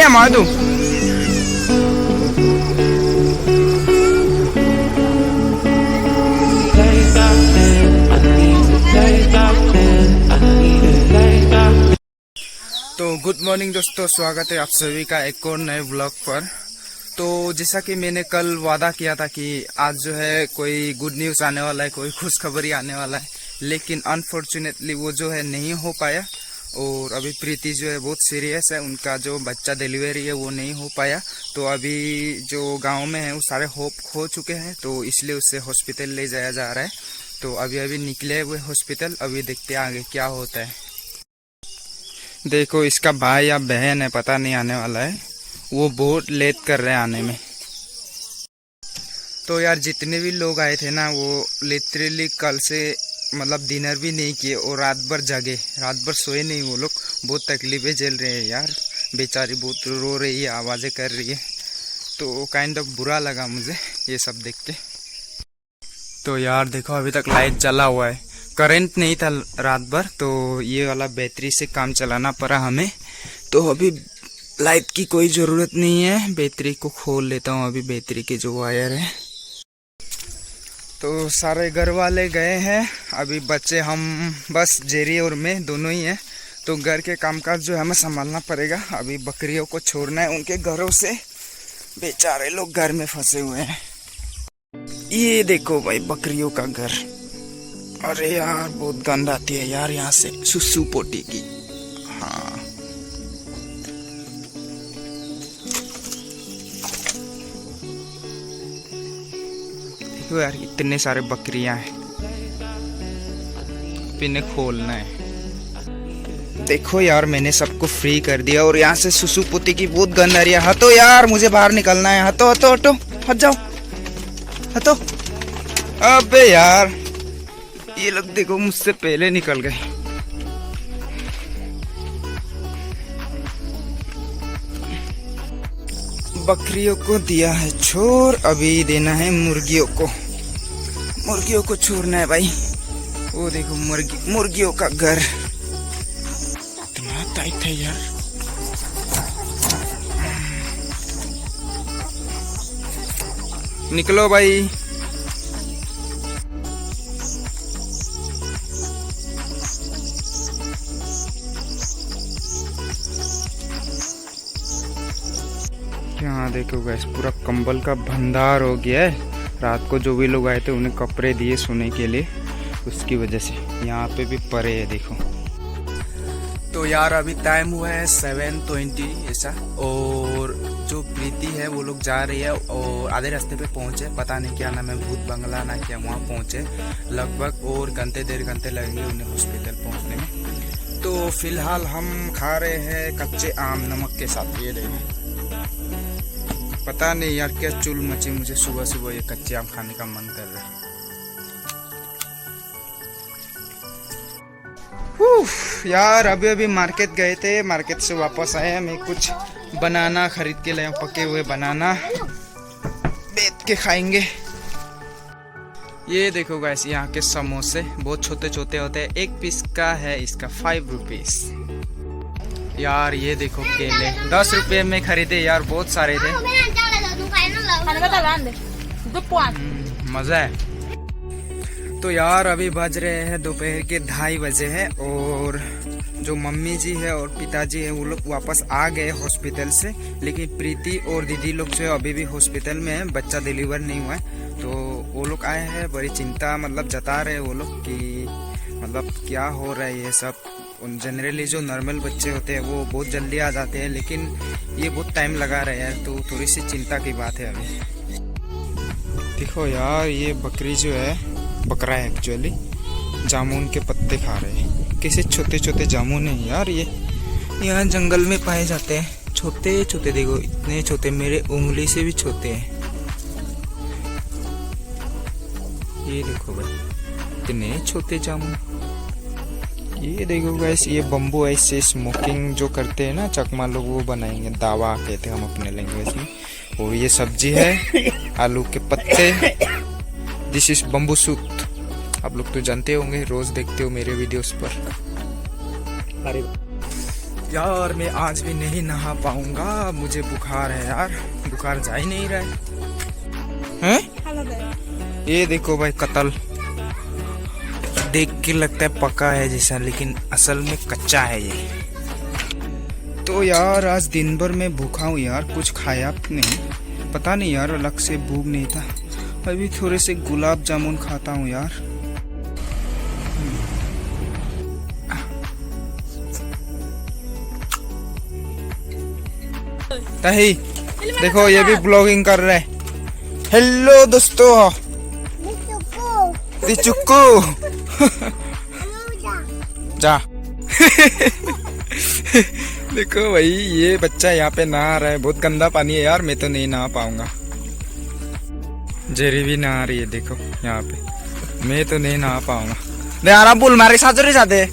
ya madu. तो good morning दोस्तों, स्वागत है आप सभी का एक और नए व्लॉग पर। तो जैसा कि मैंने कल वादा किया था कि आज जो है कोई गुड न्यूज़ आने वाला है, कोई खुशखबरी आने वाला है, लेकिन अनफॉर्चुनेटली वो जो है नहीं हो पाया। और अभी प्रीति जो है बहुत सीरियस है, उनका जो बच्चा डिलीवरी है वो नहीं हो पाया। तो अभी जो गांव में है वो सारे होप खो चुके हैं, तो इसलिए उसे हॉस्पिटल ले जाया जा रहा है। तो अभी निकले हुए हॉस्पिटल, अभी देखते हैं आगे क्या होता है। देखो इसका भाई या बहन है, पता नहीं आने वाला है, वो बहुत लेट कर रहे हैं आने में। तो यार जितने भी लोग आए थे ना, वो लिटरली कल से मतलब डिनर भी नहीं किए और रात भर जगे, रात भर सोए नहीं। वो लोग बहुत तकलीफें झेल रहे हैं यार, बेचारी बहुत रो रही है, आवाज़ें कर रही है। तो काइंड ऑफ बुरा लगा मुझे ये सब देख के। तो यार देखो अभी तक लाइट जला हुआ है, करंट नहीं था रात भर, तो ये वाला बैटरी से काम चलाना पड़ा हमें। तो अभी लाइट की कोई ज़रूरत नहीं है, बैटरी को खोल लेता हूँ अभी, बैटरी के जो वायर है। तो सारे घर वाले गए हैं, अभी बच्चे हम बस जेरी और मैं दोनों ही हैं। तो घर के कामकाज जो हमें संभालना पड़ेगा। अभी बकरियों को छोड़ना है उनके घरों से, बेचारे लोग घर में फंसे हुए हैं। ये देखो भाई बकरियों का घर। अरे यार बहुत गंध आती है यार यहाँ से, सुसु पोटी की। हाँ देखो यार इतने सारे बकरियां हैं, इन्हें खोलना है। देखो यार मैंने सबको फ्री कर दिया और यहाँ से सुसु पोटी की बहुत गंध आ रही है। हटो यार, मुझे बाहर निकलना है। हटो हटो हटो, हट जाओ, हटो। अबे यार ये लोग देखो मुझसे पहले निकल गए। बकरियों को दिया है छोड़, अभी देना है मुर्गियों को। मुर्गियों को छोड़ना है भाई। वो देखो मुर्गियों का घर इतना टाइट है यार। निकलो भाई। यहाँ देखो गैस पूरा कंबल का भंडार हो गया है। रात को जो भी लोग आए थे उन्हें कपड़े दिए सोने के लिए, उसकी वजह से यहाँ पे भी पड़े है देखो। तो यार अभी टाइम हुआ है 7:20 ऐसा, और जो प्रीति है वो लोग जा रही है और आधे रास्ते पे पहुँचे, पता नहीं क्या नाम है, भूत बंगला ना क्या, वहाँ पहुँचे लगभग, और घंटे 1.5 घंटे लगेंगे उन्हें हॉस्पिटल पहुँचने में। तो फिलहाल हम खा रहे हैं कच्चे आम नमक के साथ। ये देखो पता नहीं यार क्या चुल मची, मुझे सुबह सुबह ये कच्चे आम खाने का मन कर रहा है। यार अभी मार्केट गए थे, मार्केट से वापस आए। मैं कुछ बनाना खरीद के लाया, पके हुए बनाना बेच के खाएंगे। ये देखो गाइस यहाँ के समोसे बहुत छोटे छोटे होते हैं, 1 पीस का है इसका 5 रुपीस। यार ये देखो केले 10 रुपये में खरीदे यार, बहुत सारे थे। मजा है। तो यार अभी बज रहे हैं दोपहर के 2:30 बजे हैं, और जो मम्मी जी है और पिताजी है वो लोग वापस आ गए हॉस्पिटल से, लेकिन प्रीति और दीदी लोग जो है अभी भी हॉस्पिटल में है, बच्चा डिलीवर नहीं हुआ है। तो वो लोग आए हैं, बड़ी चिंता मतलब जता रहे हैं वो लोग कि मतलब क्या हो रहा है ये सब। जनरली जो नॉर्मल बच्चे होते हैं वो बहुत जल्दी आ जाते हैं, लेकिन ये बहुत टाइम लगा रहे हैं, तो थोड़ी सी चिंता की बात है अभी। देखो यार ये बकरी जो है, बकरा है एक्चुअली, जामुन के पत्ते खा रहे हैं। कैसे छोटे छोटे जामुन है यार, ये यहाँ जंगल में पाए जाते हैं, छोटे छोटे। देखो इतने छोटे, मेरे उंगली से भी छोटे हैं। ये देखो भाई इतने छोटे जामुन। ये देखो गाइस ये बम्बू ऐसे स्मोकिंग जो करते हैं ना चकमा लोग, वो बनाएंगे, दावा कहते हैं हम अपने लैंग्वेज में। और ये सब्जी है आलू के पत्ते, दिस इज बम्बू सूत। आप लोग तो जानते होंगे, रोज देखते हो मेरे वीडियोस पर। यार मैं आज भी नहीं नहा पाऊंगा, मुझे बुखार है यार, बुखार जा ही नहीं रहा है। ये देखो भाई कतल, देख के लगता है पका है जैसा, लेकिन असल में कच्चा है ये। तो यार आज दिन भर मैं भूखा हूँ यार, कुछ खाया नहीं, पता नहीं यार, अलग से भूख नहीं था। अभी थोड़े से गुलाब जामुन खाता हूँ यार। तही देखो ये भी ब्लॉगिंग कर रहे हैं। हेलो दोस्तों, चुक्कू जा देखो भाई ये बच्चा यहाँ पे नहा रहा है, बहुत गंदा पानी है यार, मैं तो नहीं नहा पाऊंगा। जेरी भी नहा रही है देखो यहाँ पे, मैं तो नहीं नहा पाऊंगा। नहीं आ रहा, बुल मारे साथ नहीं जाते,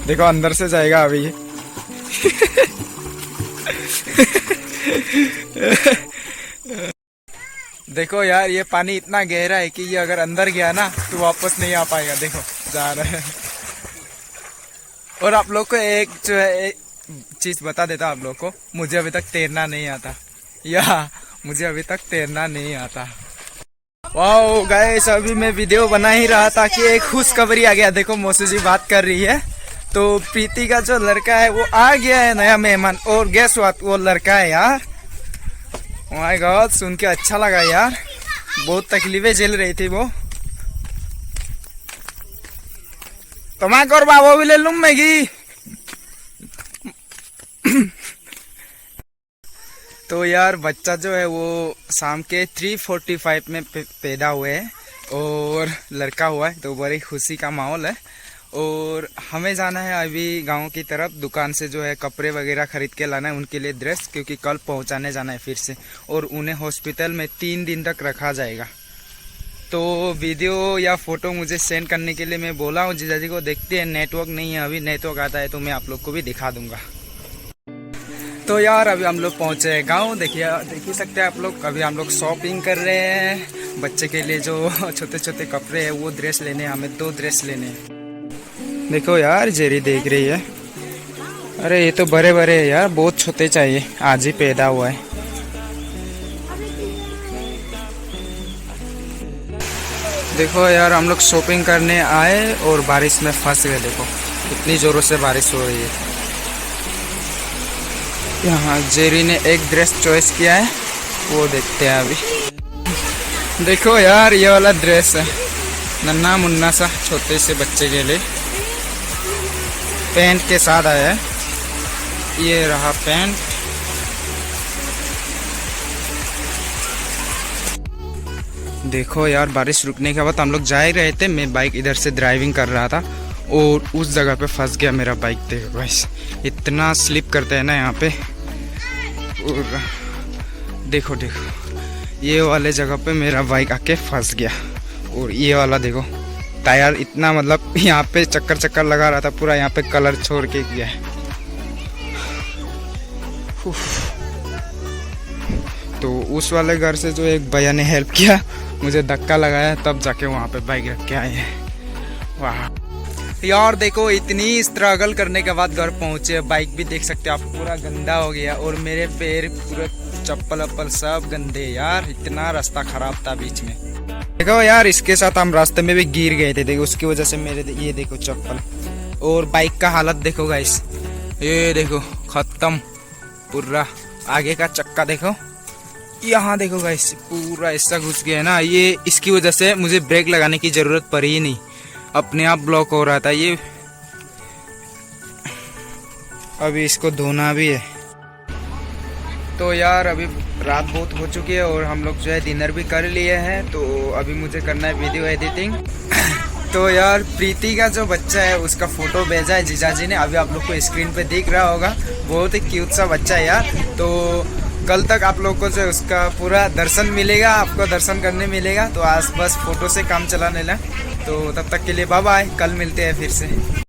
देखो अंदर से जाएगा अभी ये। देखो यार ये पानी इतना गहरा है कि ये अगर अंदर गया ना तो वापस नहीं आ पाएगा। देखो जा रहा है। और आप लोग को एक जो है एक चीज बता देता आप लोग को, मुझे अभी तक तैरना नहीं आता, या मुझे अभी तक तैरना नहीं आता। वाओ गाइस, अभी मैं वीडियो बना ही रहा था कि एक खुशखबरी आ गया। देखो मौसी जी बात कर रही है, तो प्रीति का जो लड़का है वो आ गया है, नया मेहमान। और गेस व्हाट, वो लड़का है यार। माय गॉड, सुन के अच्छा लगा यार, बहुत तकलीफें झेल रही थी वो। तो मैं कर बाबा भी ले लूं मैगी। तो यार बच्चा जो है वो शाम के 3:45 में पैदा हुए है और लड़का हुआ है, तो बड़ी खुशी का माहौल है। और हमें जाना है अभी गांव की तरफ, दुकान से जो है कपड़े वगैरह खरीद के लाना है उनके लिए, ड्रेस, क्योंकि कल पहुंचाने जाना है फिर से। और उन्हें हॉस्पिटल में 3 दिन तक रखा जाएगा। तो वीडियो या फोटो मुझे सेंड करने के लिए मैं बोला हूँ जीजा जी को, देखते हैं, नेटवर्क नहीं है अभी, नेटवर्क आता है तो मैं आप लोग को भी दिखा दूंगा। तो यार अभी हम लोग पहुंचे हैं गाँव, देखिए देख ही सकते हैं आप लोग। अभी हम लोग शॉपिंग कर रहे हैं, बच्चे के लिए जो छोटे छोटे कपड़े हैं वो ड्रेस लेने, हमें 2 ड्रेस लेने। देखो यार जेरी देख रही है, अरे ये तो बड़े बड़े है यार, बहुत छोटे चाहिए, आज ही पैदा हुआ है। देखो यार हम लोग शॉपिंग करने आए और बारिश में फंस गए। देखो इतनी जोरों से बारिश हो रही है। यहाँ जेरी ने एक ड्रेस चॉइस किया है, वो देखते हैं अभी। देखो यार ये वाला ड्रेस है, नन्हा मुन्ना सा छोटे से बच्चे के लिए, पैंट के साथ आया है। ये रहा पैंट। देखो यार बारिश रुकने के बाद हम लोग जा ही रहे थे, मैं बाइक इधर से ड्राइविंग कर रहा था और उस जगह पे फंस गया मेरा बाइक। देखो गाइस इतना स्लिप करते हैं ना यहाँ पे। और देखो देखो ये वाले जगह पे मेरा बाइक आके फंस गया। और ये वाला देखो टायर इतना, मतलब यहाँ पे चक्कर चक्कर लगा रहा था पूरा, यहाँ पे कलर छोड़ के गया है। तो उस वाले घर से जो एक भैया ने हेल्प किया, मुझे धक्का लगाया, तब जाके वहाँ पे बाइक रख के आए हैं। वाह यार देखो इतनी स्ट्रगल करने के बाद घर पहुँचे। बाइक भी देख सकते हो आप, पूरा गंदा हो गया और मेरे पैर पूरे चप्पल अप्पल सब गंदे यार, इतना रास्ता खराब था बीच में। देखो यार इसके साथ हम रास्ते में भी गिर गए थे, देखो उसकी वजह से मेरे ये देखो चप्पल। और बाइक का हालत देखो गाइस, ये देखो खत्म पूरा। आगे का चक्का देखो, यहाँ देखो गाइस पूरा ऐसा घुस गया है ना, ये इसकी वजह से मुझे ब्रेक लगाने की जरूरत पड़ी ही नहीं, अपने आप ब्लॉक हो रहा था ये। अभी इसको धोना भी है। तो यार अभी रात बहुत हो चुकी है और हम लोग जो है डिनर भी कर लिए हैं, तो अभी मुझे करना है वीडियो एडिटिंग। तो यार प्रीति का जो बच्चा है उसका फोटो भेजा है जीजा जी ने, अभी आप लोग को स्क्रीन पे दिख रहा होगा, बहुत ही क्यूट सा बच्चा है यार। तो कल तक आप लोग को जो उसका पूरा दर्शन मिलेगा, आपको दर्शन करने मिलेगा। तो आज बस फोटो से काम चलाने लगा, तो तब तक के लिए बाय बाय, कल मिलते हैं फिर से।